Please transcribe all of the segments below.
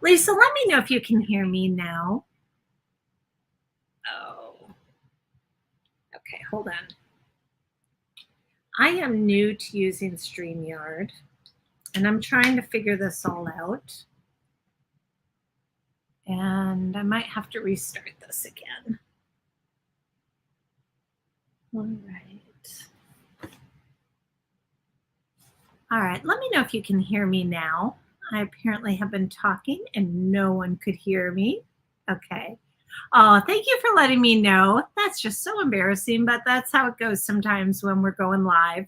Lisa, let me know if you can hear me now. Oh, okay, hold on. I am new to using StreamYard, and I'm trying to figure this all out. And I might have to restart this again. All right. All right, let me know if you can hear me now. I apparently have been talking and no one could hear me. Okay. Oh, thank you for letting me know. That's just so embarrassing, but that's how it goes sometimes when we're going live.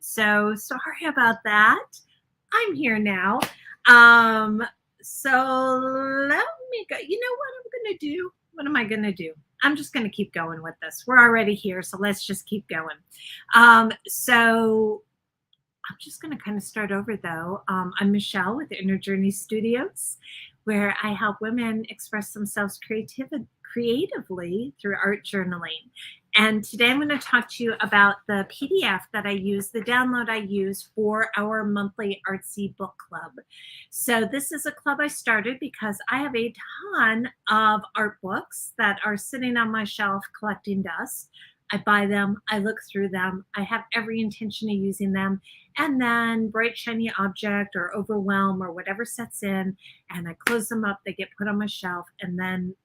So sorry about that. I'm here now. So let me go. You know what I'm going to do? What am I going to do? I'm just going to keep going with this. We're already here, so let's just keep going. So I'm just going to kind of start over though. I'm Michelle with Inner Journey Studios, where I help women express themselves creatively through art journaling. And today I'm going to talk to you about the PDF that I use, the download I use for our monthly Artsy book club. So this is a club I started because I have a ton of art books that are sitting on my shelf collecting dust. I buy them, I look through them, I have every intention of using them, and then bright shiny object or overwhelm or whatever sets in, and I close them up, they get put on my shelf, and then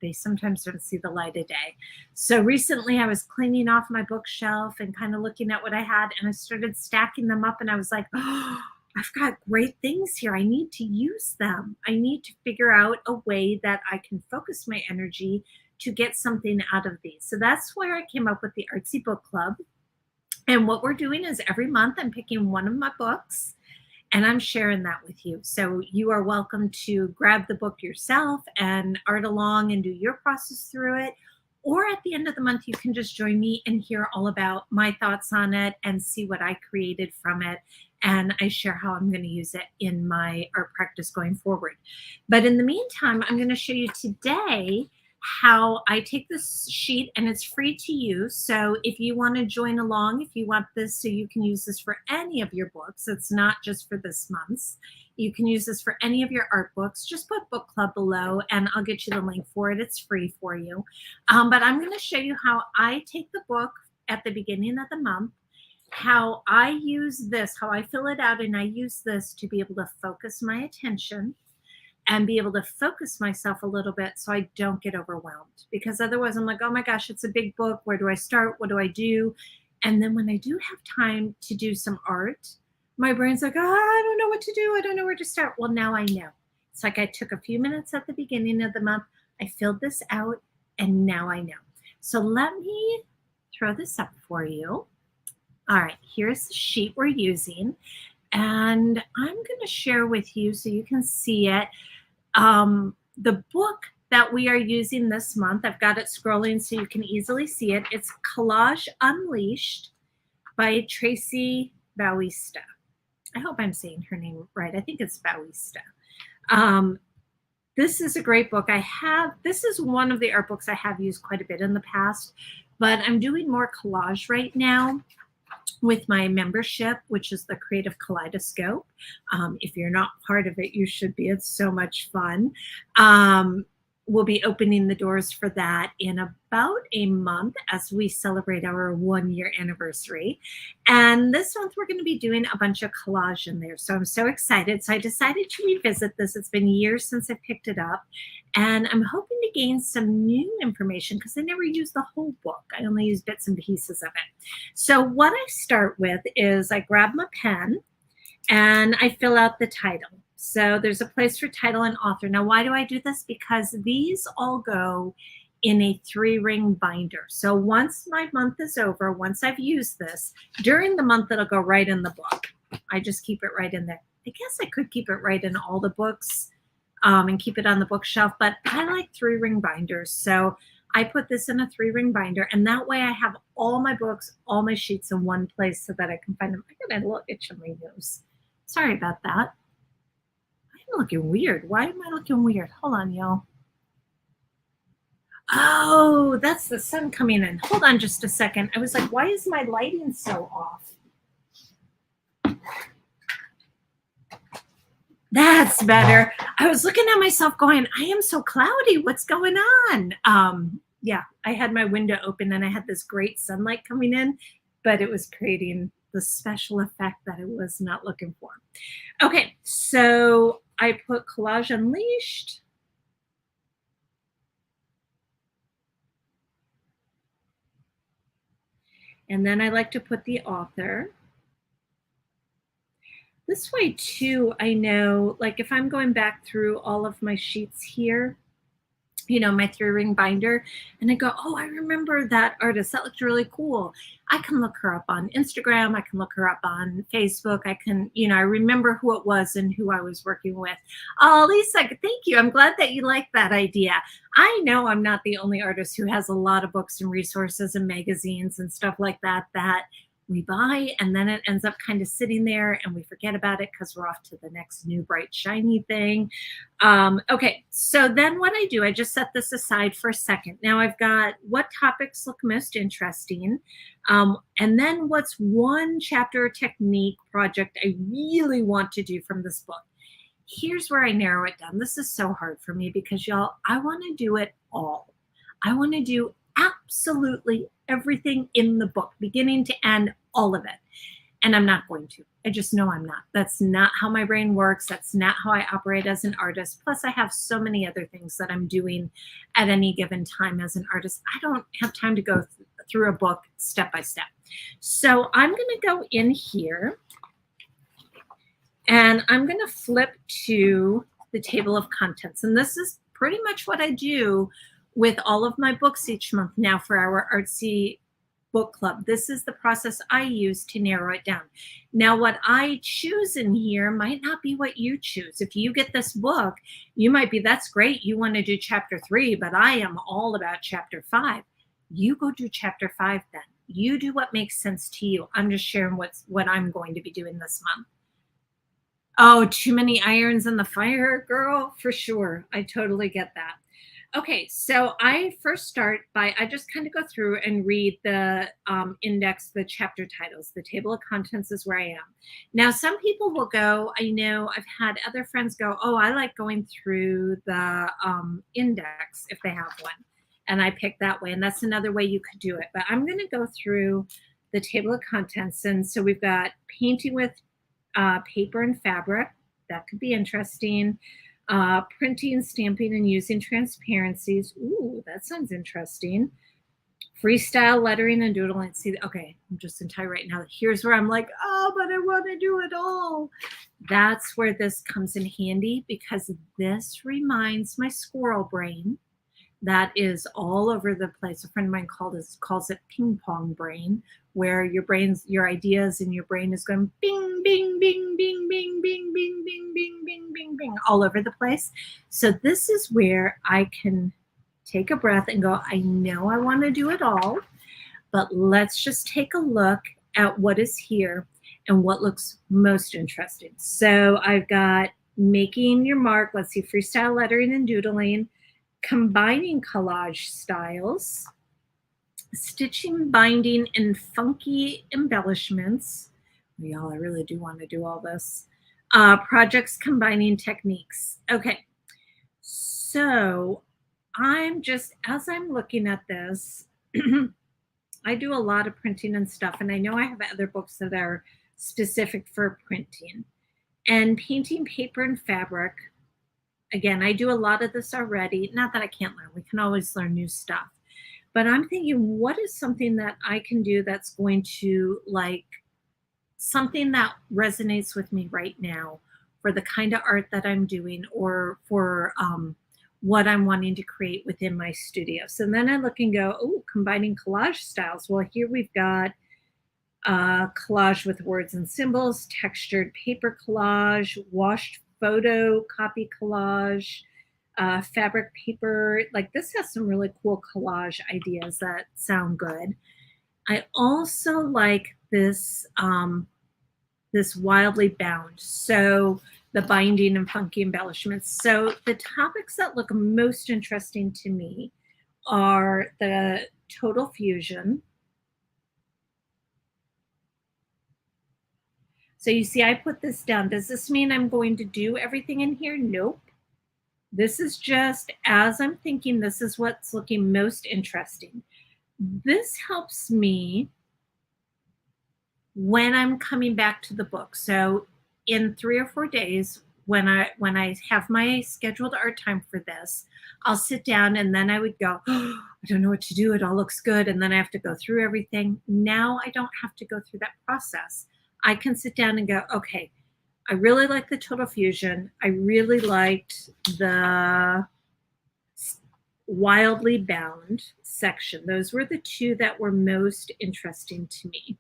they sometimes don't see the light of day. So recently I was cleaning off my bookshelf and kind of looking at what I had, and I started stacking them up, and I was like, oh, I've got great things here. I need to use them. I need to figure out a way that I can focus my energy to get something out of these. So that's where I came up with the Artsy Book Club. And what we're doing is every month I'm picking one of my books and I'm sharing that with you. So you are welcome to grab the book yourself and art along and do your process through it. Or at the end of the month, you can just join me and hear all about my thoughts on it and see what I created from it. And I share how I'm going to use it in my art practice going forward. But in the meantime, I'm going to show you today how I take this sheet, and it's free to use. So if you want to join along, if you want this so you can use this for any of your books, it's not just for this month's. You can use this for any of your art books. Just put book club below and I'll get you the link for it. It's free for you. But I'm going to show you how I take the book at the beginning of the month, how I use this, how I fill it out, and I use this to be able to focus my attention and be able to focus myself a little bit so I don't get overwhelmed. Because otherwise I'm like, oh my gosh, it's a big book. Where do I start? What do I do? And then when I do have time to do some art, my brain's like, oh, I don't know what to do. I don't know where to start. Well, now I know. It's like I took a few minutes at the beginning of the month. I filled this out and now I know. So let me throw this up for you. All right, here's the sheet we're using. And I'm going to share with you so you can see it. The book that we are using this month, I've got it scrolling so you can easily see it. It's Collage Unleashed by Tracy Bowista. I hope I'm saying her name right. I think it's Bowista. This is a great book. This is one of the art books I have used quite a bit in the past, but I'm doing more collage right now with my membership, which is the Creative Kaleidoscope. If you're not part of it, you should be. It's so much fun. We'll be opening the doors for that in about a month as we celebrate our 1-year anniversary. And this month we're going to be doing a bunch of collage in there. So I'm so excited. So I decided to revisit this. It's been years since I picked it up. And I'm hoping to gain some new information because I never used the whole book. I only used bits and pieces of it. So what I start with is I grab my pen and I fill out the title. So there's a place for title and author. Now, why do I do this? Because these all go in a 3-ring binder. So once my month is over, once I've used this, during the month, it'll go right in the book. I just keep it right in there. I guess I could keep it right in all the books and keep it on the bookshelf, but I like 3-ring binders. So I put this in a 3-ring binder, and that way I have all my books, all my sheets in one place so that I can find them. I got a little itch on my nose. Sorry about that. I'm looking weird. Why am I looking weird? Hold on, y'all. Oh, that's the sun coming in. Hold on just a second. I was like, why is my lighting so off? That's better. I was looking at myself going, I am so cloudy. What's going on? Yeah, I had my window open and I had this great sunlight coming in, but it was creating the special effect that I was not looking for. Okay, so I put Collage Unleashed. And then I like to put the author. This way too, I know, like if I'm going back through all of my sheets here, you know, my 3-ring binder, and I go, oh, I remember that artist. That looked really cool. I can look her up on Instagram. I can look her up on Facebook. I can, you know, I remember who it was and who I was working with. Oh, Lisa, thank you. I'm glad that you like that idea. I know I'm not the only artist who has a lot of books and resources and magazines and stuff like that we buy, and then it ends up kind of sitting there and we forget about it because we're off to the next new bright shiny thing. Okay, so then what I do, I just set this aside for a second. Now I've got what topics look most interesting, and then what's one chapter or technique project I really want to do from this book. Here's where I narrow it down. This is so hard for me because y'all, I want to do it all. I want to do absolutely everything in the book, beginning to end, all of it. And I'm not going to. I just know I'm not. That's not how my brain works. That's not how I operate as an artist. Plus, I have so many other things that I'm doing at any given time as an artist. I don't have time to go through a book step by step. So I'm going to go in here and I'm going to flip to the table of contents. And this is pretty much what I do with all of my books each month now for our Artsy book club. This is the process I use to narrow it down. Now, what I choose in here might not be what you choose. If you get this book, you might be, that's great. You want to do chapter 3, but I am all about chapter 5. You go do chapter 5 then. You do what makes sense to you. I'm just sharing what I'm going to be doing this month. Oh, too many irons in the fire, girl, for sure. I totally get that. Okay, so I first start by, I just kind of go through and read the index, the chapter titles. The table of contents is where I am. Now, some people will go, I know I've had other friends go, oh, I like going through the index if they have one. And I pick that way. And that's another way you could do it. But I'm going to go through the table of contents. And so we've got painting with paper and fabric. That could be interesting. Printing, stamping, and using transparencies. Ooh, that sounds interesting. Freestyle lettering and doodling. See, okay, I'm just in tie right now. Here's where I'm like, oh, but I want to do it all. That's where this comes in handy because this reminds my squirrel brain that is all over the place. A friend of mine calls it ping pong brain, where your ideas in your brain is going bing, bing, bing, bing, bing, bing, bing, bing, bing, bing, bing, bing, all over the place. So this is where I can take a breath and go, I know I want to do it all, but let's just take a look at what is here and what looks most interesting. So I've got making your mark. Let's see, freestyle lettering and doodling, combining collage styles, stitching, binding, and funky embellishments. Y'all, I really do want to do all this. Projects combining techniques. Okay, so I'm just, as I'm looking at this, I do a lot of printing and stuff, and I know I have other books that are specific for printing. And painting paper and fabric, again, I do a lot of this already. Not that I can't learn. We can always learn new stuff. But I'm thinking, what is something that I can do that's going to, like, something that resonates with me right now for the kind of art that I'm doing or for what I'm wanting to create within my studio. So then I look and go, oh, combining collage styles. Well, here we've got collage with words and symbols, textured paper collage, washed photo copy collage, fabric paper. Like, this has some really cool collage ideas that sound good. I also like this this wildly bound. So the binding and funky embellishments. So the topics that look most interesting to me are the total fusion. So you see, I put this down. Does this mean I'm going to do everything in here? Nope. This is just as I'm thinking, this is what's looking most interesting. This helps me when I'm coming back to the book. So in 3 or 4 days, when I have my scheduled art time for this, I'll sit down and then I would go, oh, I don't know what to do. It all looks good. And then I have to go through everything. Now I don't have to go through that process. I can sit down and go, okay, I really like the Total Fusion. I really liked the Wildly Bound section. Those were the two that were most interesting to me.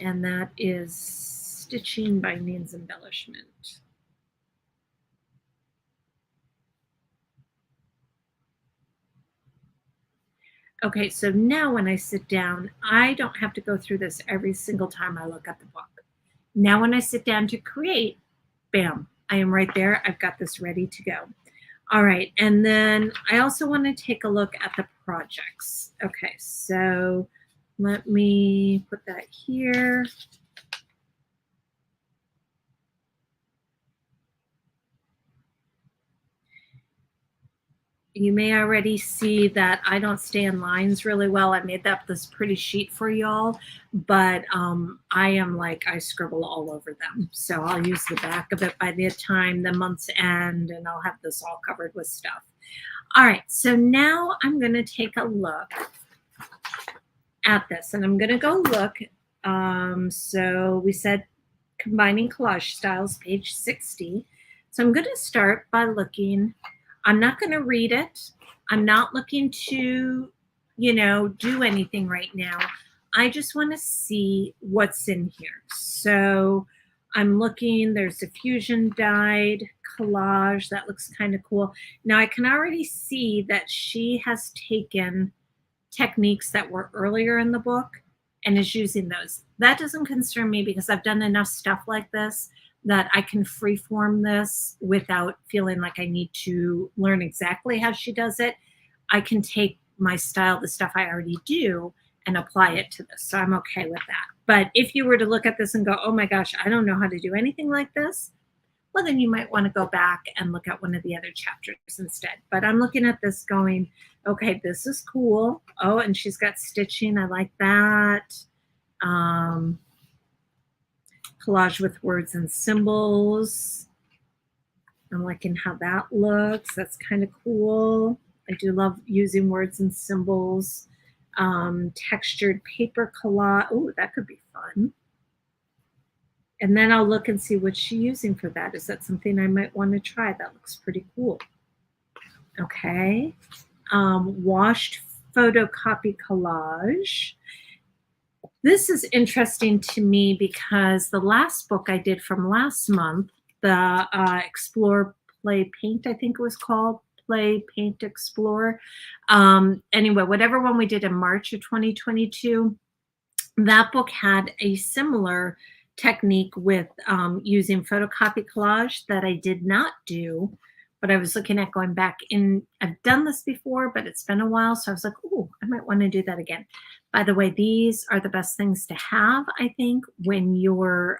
And that is stitching, bindings, embellishment. Okay, so now when I sit down, I don't have to go through this every single time I look at the book. Now when I sit down to create, bam, I am right there. I've got this ready to go. All right, and then I also want to take a look at the projects. Okay, so let me put that here. You may already see that I don't stay in lines really well. I made up this pretty sheet for y'all, but I scribble all over them. So I'll use the back of it by the time the month's end, and I'll have this all covered with stuff. All right, so now I'm going to take a look at this, and I'm going to go look. So we said combining collage styles, page 60. So I'm going to start by looking. I'm not going to read it. I'm not looking to, do anything right now. I just want to see what's in here. So I'm looking, there's a fusion dyed collage. That looks kind of cool. Now I can already see that she has taken techniques that were earlier in the book and is using those. That doesn't concern me because I've done enough stuff like this that I can freeform this without feeling like I need to learn exactly how she does it. I can take my style, the stuff I already do, and apply it to this. So I'm okay with that. But if you were to look at this and go, oh my gosh, I don't know how to do anything like this, well, then you might want to go back and look at one of the other chapters instead. But I'm looking at this going, okay, this is cool. Oh, and she's got stitching. I like that. Collage with words and symbols. I'm liking how that looks. That's kind of cool. I do love using words and symbols. Textured paper collage. Oh, that could be fun. And then I'll look and see what she's using for that. Is that something I might want to try? That looks pretty cool. Okay. Washed photocopy collage. This is interesting to me because the last book I did from last month, the Explore, Play, Paint, I think it was called, Play, Paint, Explore. Anyway, whatever one we did in March of 2022, that book had a similar technique with using photocopy collage that I did not do, but I was looking at going back in. I've done this before, but it's been a while, so I was like, oh, I might want to do that again. By the way, these are the best things to have, I think, when you're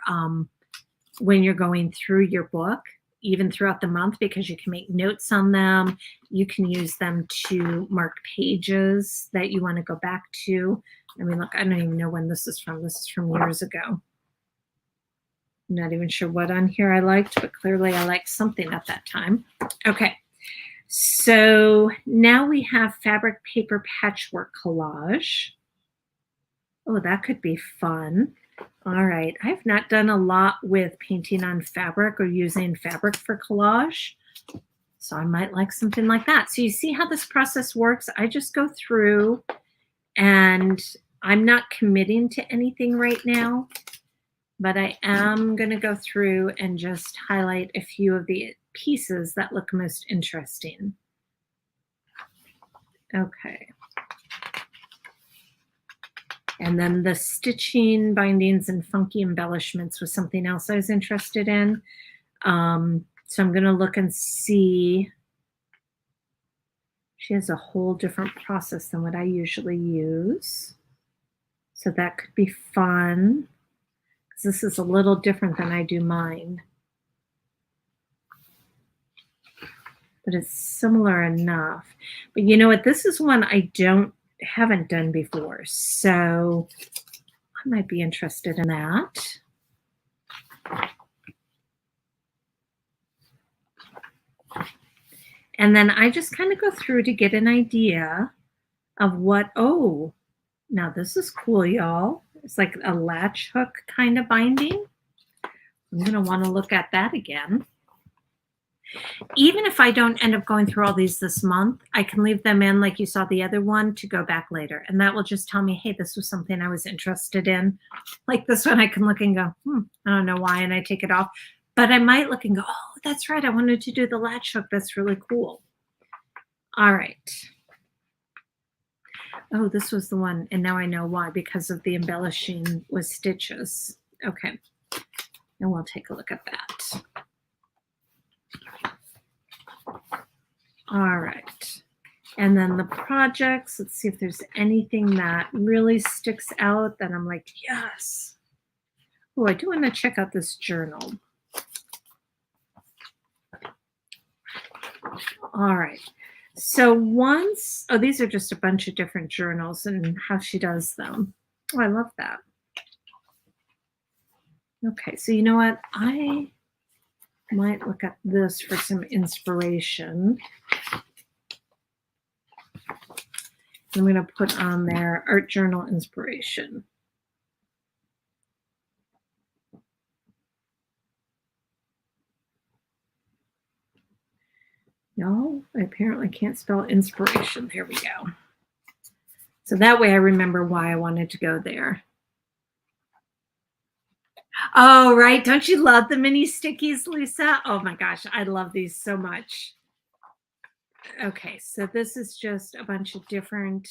going through your book, even throughout the month, because you can make notes on them. You can use them to mark pages that you want to go back to. I mean, look, I don't even know when this is from. This is from years ago. I'm not even sure what on here I liked, but clearly I liked something at that time. Okay, so now we have fabric paper patchwork collage. Oh, that could be fun. All right, I've not done a lot with painting on fabric or using fabric for collage, so I might like something like that. So you see how this process works? I just go through, and I'm not committing to anything right now, but I am going to go through and just highlight a few of the pieces that look most interesting. Okay. And then the stitching, bindings, and funky embellishments was something else I was interested in. So I'm going to look and see. She has a whole different process than what I usually use. So that could be fun, 'cause this is a little different than I do mine, but it's similar enough. But you know what? This is one I haven't done before, so I might be interested in that. And then I just kind of go through to get an idea of oh, now this is cool, y'all. It's like a latch hook kind of binding. I'm going to want to look at that again. Even if I don't end up going through all these this month, I can leave them in like you saw the other one to go back later. And that will just tell me, hey, this was something I was interested in. Like this one, I can look and go, I don't know why, and I take it off. But I might look and go, oh, that's right. I wanted to do the latch hook. That's really cool. All right. Oh, this was the one. And now I know why, because of the embellishing with stitches. Okay. And we'll take a look at that. All right. And then the projects, let's see if there's anything that really sticks out that I'm like, yes. Oh, I do want to check out this journal. All right. So these are just a bunch of different journals and how she does them. Oh, I love that. Okay, so you know what? I might look at this for some inspiration. I'm going to put on there art journal inspiration. No, I apparently can't spell inspiration. There we go. So that way I remember why I wanted to go there. Oh, right. Don't you love the mini stickies, Lisa? Oh my gosh, I love these so much. Okay, so this is just a bunch of different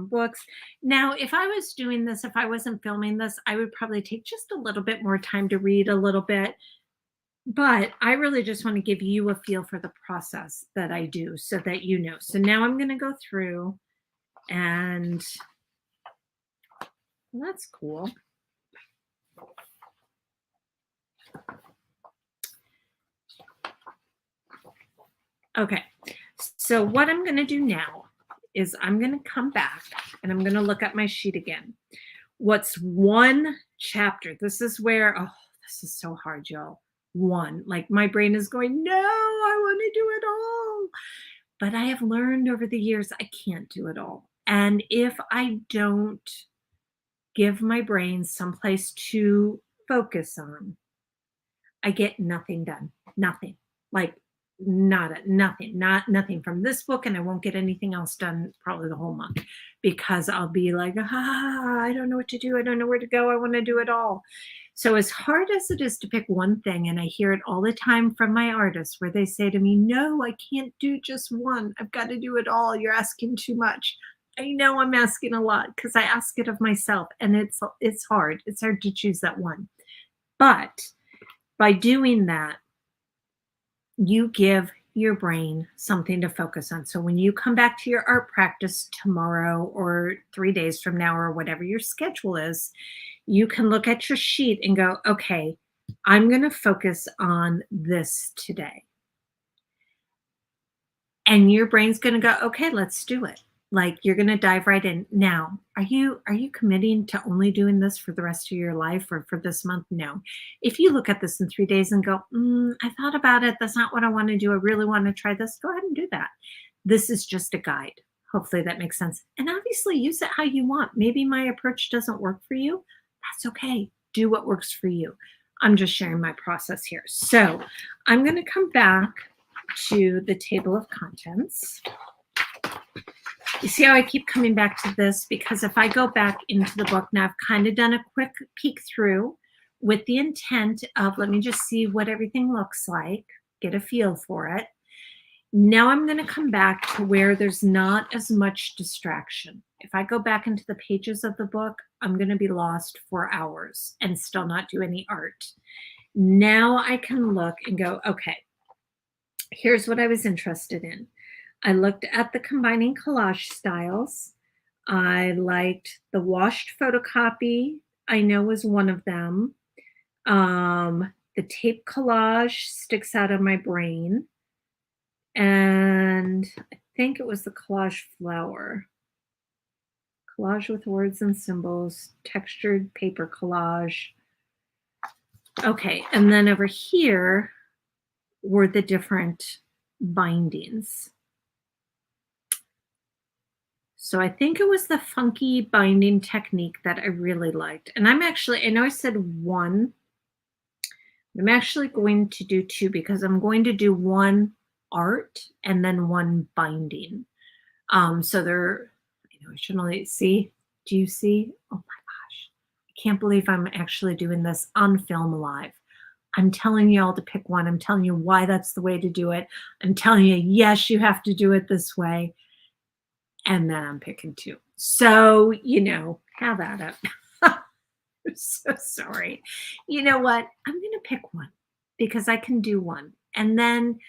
books. Now, if I was doing this, if I wasn't filming this, I would probably take just a little bit more time to read a little bit. But I really just want to give you a feel for the process that I do so that you know. So now I'm going to go through and well, that's cool. Okay, so what I'm going to do now is I'm going to come back and I'm going to look at my sheet again. What's one chapter? This is where, oh, this is so hard, y'all. One, like my brain is going, no, I want to do it all. But I have learned over the years, I can't do it all. And if I don't give my brain someplace to focus on, I get nothing done. Nothing. Like nothing from this book, and I won't get anything else done probably the whole month because I'll be like, I don't know what to do. I don't know where to go. I want to do it all. So as hard as it is to pick one thing, and I hear it all the time from my artists where they say to me, no, I can't do just one. I've got to do it all. You're asking too much. I know I'm asking a lot because I ask it of myself, and it's hard. It's hard to choose that one. But by doing that, you give your brain something to focus on. So when you come back to your art practice tomorrow or 3 days from now or whatever your schedule is, you can look at your sheet and go, okay, I'm going to focus on this today. And your brain's going to go, okay, let's do it. Like you're going to dive right in. Now, are you committing to only doing this for the rest of your life or for this month? No. If you look at this in 3 days and go, I thought about it. That's not what I want to do. I really want to try this. Go ahead and do that. This is just a guide. Hopefully that makes sense. And obviously use it how you want. Maybe my approach doesn't work for you. That's okay. Do what works for you. I'm just sharing my process here. So I'm going to come back to the table of contents. You see how I keep coming back to this? Because if I go back into the book, now I've kind of done a quick peek through with the intent of, let me just see what everything looks like, get a feel for it. Now I'm going to come back to where there's not as much distraction. If I go back into the pages of the book, I'm going to be lost for hours and still not do any art. Now I can look and go, okay, here's what I was interested in. I looked at the combining collage styles. I liked the washed photocopy, I know was one of them. The tape collage sticks out of my brain. And I think it was the collage flower. Collage with words and symbols, textured paper collage. Okay, and then over here were the different bindings. So I think it was the funky binding technique that I really liked. And I'm actually, I know I said one, I'm actually going to do two because I'm going to do one art and then one binding. So they're, I know I should only see. Do you see? Oh my gosh. I can't believe I'm actually doing this on film live. I'm telling you all to pick one. I'm telling you why that's the way to do it. I'm telling you, yes, you have to do it this way. And then I'm picking two. So, have at it. I'm so sorry. You know what? I'm going to pick one because I can do one. And then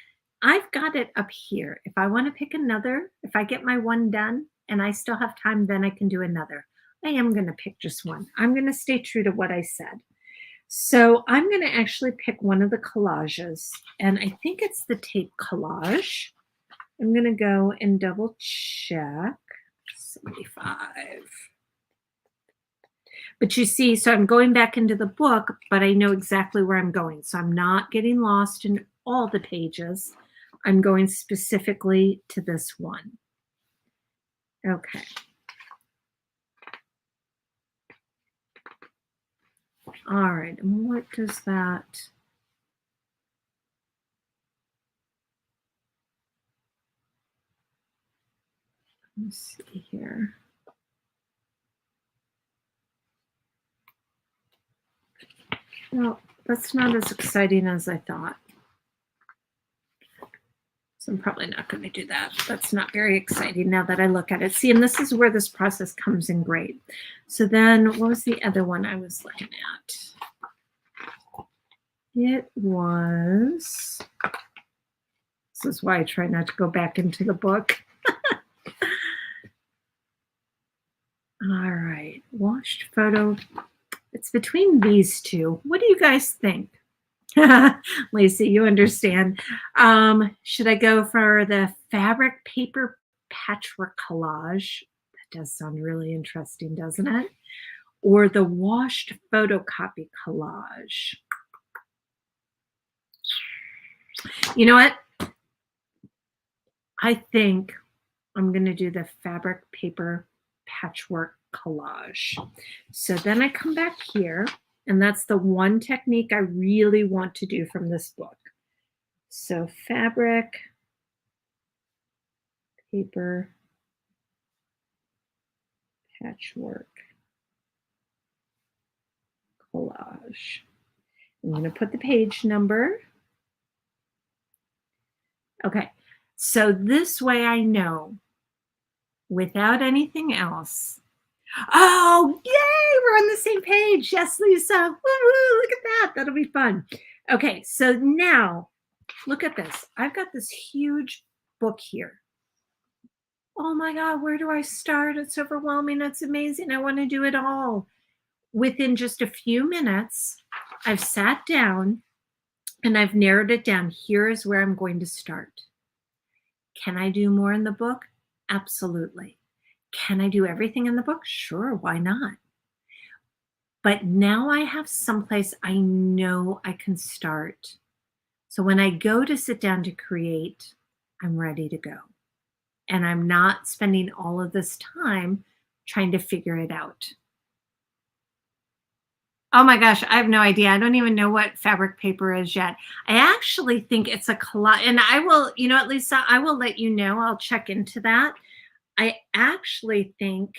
I've got it up here. If I want to pick another, if I get my one done and I still have time, then I can do another. I am going to pick just one. I'm going to stay true to what I said. So I'm going to actually pick one of the collages, and I think it's the tape collage. I'm going to go and double check. 75. But you see, so I'm going back into the book, but I know exactly where I'm going. So I'm not getting lost in all the pages. I'm going specifically to this one. Okay. All right. And what does that? Let's see here. Well, that's not as exciting as I thought. So I'm probably not going to do that. That's not very exciting now that I look at it. See, and this is where this process comes in great. So then what was the other one I was looking at? It was, this is why I try not to go back into the book. All right, washed photo. It's between these two. What do you guys think? Lacey, you understand. Should I go for the fabric paper patchwork collage? That does sound really interesting, doesn't it? Or the washed photocopy collage? You know what? I think I'm going to do the fabric paper patchwork collage. So then I come back here, and that's the one technique I really want to do from this book. So fabric, paper, patchwork, collage. I'm going to put the page number. Okay, so this way I know without anything else. Oh, yay, we're on the same page. Yes, Lisa. Woo-hoo, look at that. That'll be fun. Okay, so now look at this. I've got this huge book here. Oh my God, where do I start? It's overwhelming. It's amazing. I want to do it all. Within just a few minutes, I've sat down and I've narrowed it down. Here is where I'm going to start. Can I do more in the book? Absolutely. Can I do everything in the book? Sure, why not? But now I have someplace I know I can start. So when I go to sit down to create, I'm ready to go. And I'm not spending all of this time trying to figure it out. Oh my gosh, I have no idea. I don't even know what fabric paper is yet. I actually think it's a collage, and I will, at least I will let you know. I'll check into that. I actually think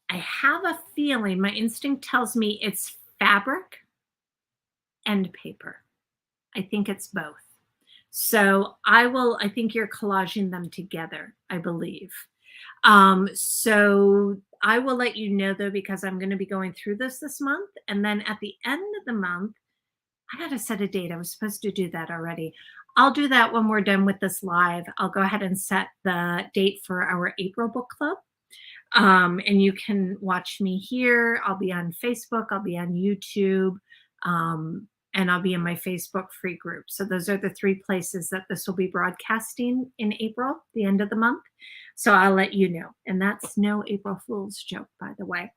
I have a feeling, my instinct tells me it's fabric and paper. I think it's both. So I think you're collaging them together, I believe. So I will let you know though, because I'm going to be going through this month. And then at the end of the month, I gotta set a date. I was supposed to do that already. I'll do that when we're done with this live. I'll go ahead and set the date for our April book club. And you can watch me here. I'll be on Facebook, I'll be on YouTube, and I'll be in my Facebook free group. So those are the three places that this will be broadcasting in April, the end of the month. So I'll let you know. And that's no April Fool's joke, by the way.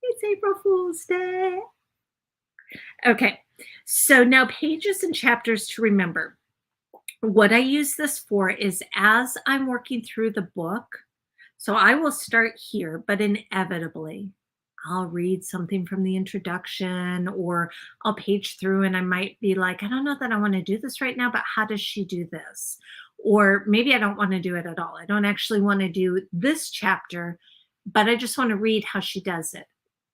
It's April Fool's Day. Okay, so now pages and chapters to remember. What I use this for is as I'm working through the book, so I will start here, but inevitably I'll read something from the introduction or I'll page through and I might be like, I don't know that I want to do this right now, but how does she do this? Or maybe I don't want to do it at all. I don't actually want to do this chapter, but I just want to read how she does it.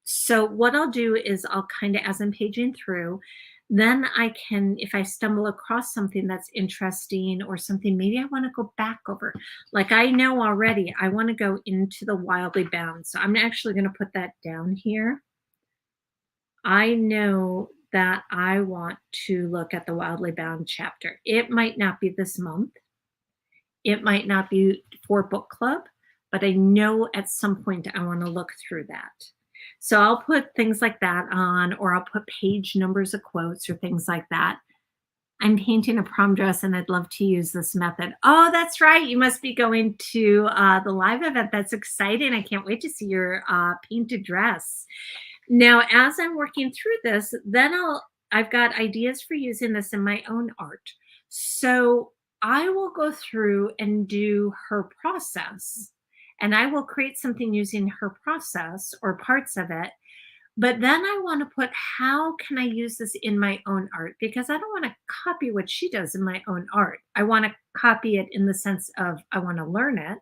So what I'll do is I'll kind of, as I'm paging through, then I can, if I stumble across something that's interesting or something maybe I want to go back over, like I know already I want to go into the Wildly Bound. So I'm actually going to put that down here. I know that I want to look at the Wildly Bound chapter. It might not be this month. It might not be for book club, but I know at some point I want to look through that. So I'll put things like that on, or I'll put page numbers of quotes or things like that. I'm painting a prom dress and I'd love to use this method. Oh, that's right. You must be going to the live event. That's exciting. I can't wait to see your painted dress. Now, as I'm working through this, then I've got ideas for using this in my own art. So I will go through and do her process. And I will create something using her process or parts of it. But then I want to put, how can I use this in my own art? Because I don't want to copy what she does in my own art. I want to copy it in the sense of I want to learn it.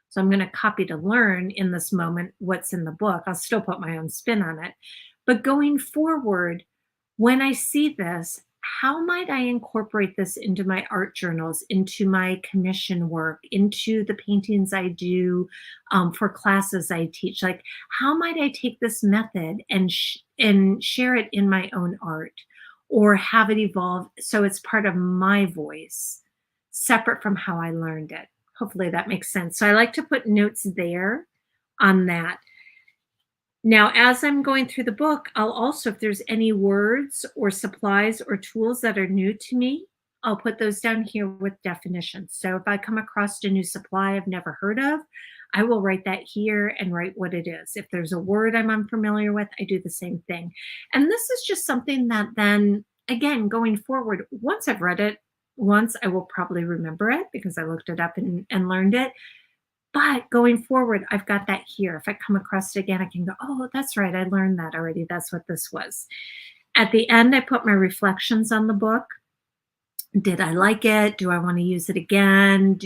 So I'm going to copy to learn in this moment what's in the book. I'll still put my own spin on it. But going forward, when I see this, how might I incorporate this into my art journals, into my commission work, into the paintings I do for classes I teach? Like, how might I take this method and share it in my own art, or have it evolve so it's part of my voice, separate from how I learned it? Hopefully that makes sense. So I like to put notes there on that. Now, as I'm going through the book, I'll also, if there's any words or supplies or tools that are new to me, I'll put those down here with definitions. So if I come across a new supply I've never heard of, I will write that here and write what it is. If there's a word I'm unfamiliar with, I do the same thing. And this is just something that then, again, going forward, once I've read it once, I will probably remember it because I looked it up and learned it. But going forward, I've got that here. If I come across it again, I can go, oh, that's right. I learned that already. That's what this was. At the end, I put my reflections on the book. Did I like it? Do I want to use it again?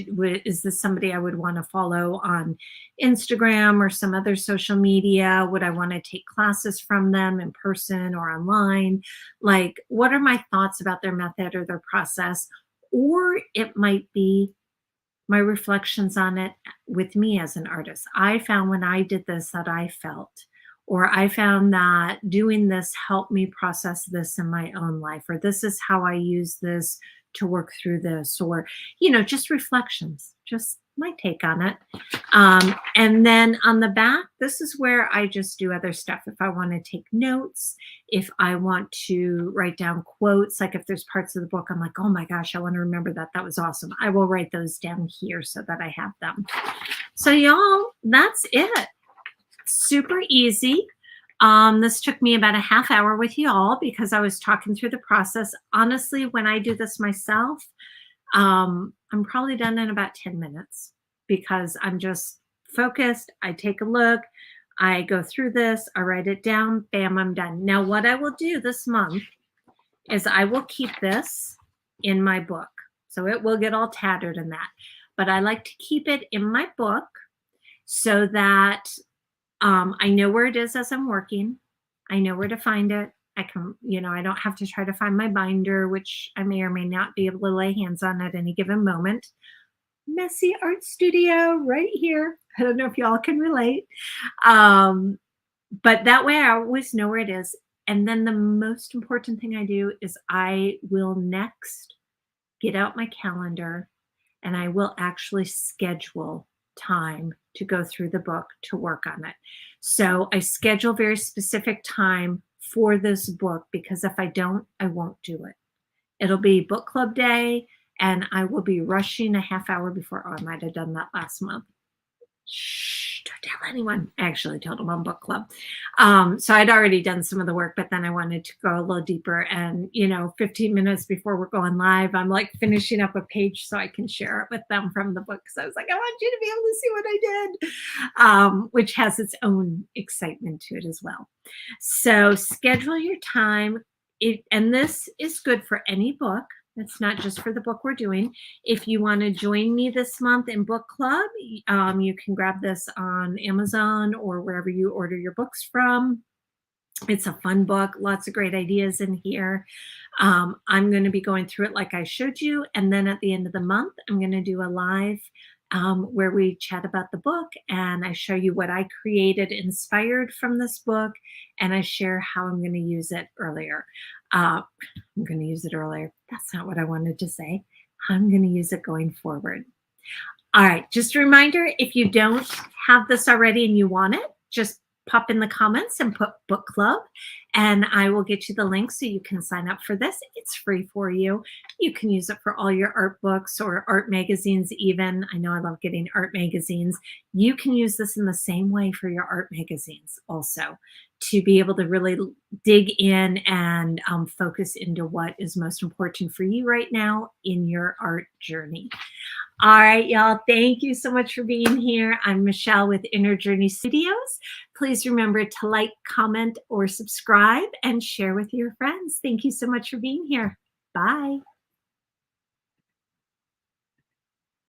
Is this somebody I would want to follow on Instagram or some other social media? Would I want to take classes from them in person or online? Like, what are my thoughts about their method or their process? Or it might be my reflections on it with me as an artist. I found when I did this that I felt, or I found that doing this helped me process this in my own life, or this is how I use this to work through this, or, just reflections, just my take on it. And then on the back, this is where I just do other stuff. If I want to take notes, if I want to write down quotes, like if there's parts of the book, I'm like, oh my gosh, I want to remember that. That was awesome. I will write those down here so that I have them. So y'all, that's it. Super easy. This took me about a half hour with y'all because I was talking through the process. Honestly, when I do this myself, I'm probably done in about 10 minutes because I'm just focused. I take a look, I go through this, I write it down, bam, I'm done. Now, what I will do this month is I will keep this in my book. So it will get all tattered in that. But I like to keep it in my book so that I know where it is as I'm working. I know where to find it. I can, I don't have to try to find my binder, which I may or may not be able to lay hands on at any given moment. Messy art studio right here. I don't know if y'all can relate. But that way I always know where it is. And then the most important thing I do is I will next get out my calendar and I will actually schedule time to go through the book to work on it. So I schedule very specific time for this book because if I don't, I won't do it. It'll be book club day and I will be rushing a half hour before. Oh, I might have done that last month. Shh, don't tell anyone. I actually told them on book club. So I'd already done some of the work, but then I wanted to go a little deeper. And, 15 minutes before we're going live, I'm like finishing up a page so I can share it with them from the book. So I was like, I want you to be able to see what I did, which has its own excitement to it as well. So schedule your time. And this is good for any book. It's not just for the book we're doing. If you want to join me this month in book club, you can grab this on Amazon or wherever you order your books from. It's a fun book, lots of great ideas in here. I'm going to be going through it like I showed you. And then at the end of the month, I'm going to do a live where we chat about the book and I show you what I created inspired from this book and I share how I'm going to use it earlier. I'm going to use it earlier. That's not what I wanted to say. I'm going to use it going forward. All right. Just a reminder, if you don't have this already and you want it, just pop in the comments and put book club and I will get you the link so you can sign up for this. It's free for you. You can use it for all your art books or art magazines even. I know I love getting art magazines. You can use this in the same way for your art magazines also to be able to really dig in and focus into what is most important for you right now in your art journey. All right, y'all. Thank you so much for being here. I'm Michelle with Inner Journey Studios. Please remember to like, comment, or subscribe and share with your friends. Thank you so much for being here. Bye.